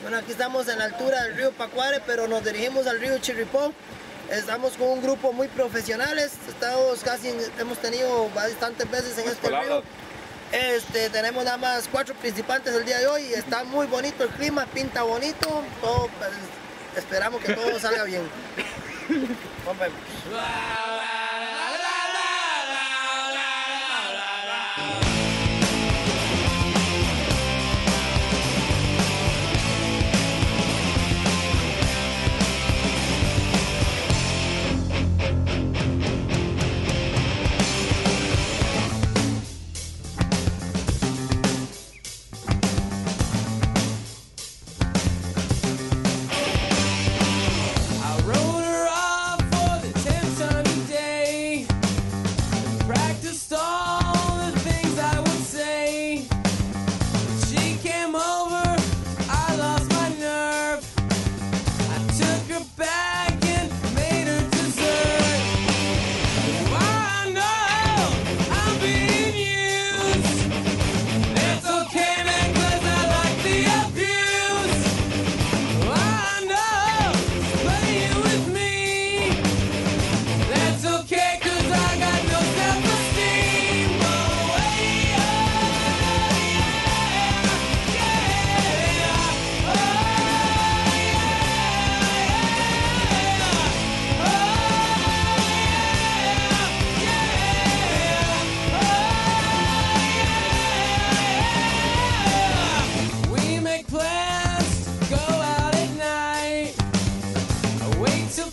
Bueno, aquí estamos en la altura del río Pacuare, pero nos dirigimos al río Chirripo. Estamos con un grupo muy profesionales, hemos tenido bastantes veces en este río. Tenemos nada más 4 participantes el día de hoy. Está muy bonito el clima, pinta bonito. Todo, pues, esperamos que todo salga bien. Nos vemos.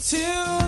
To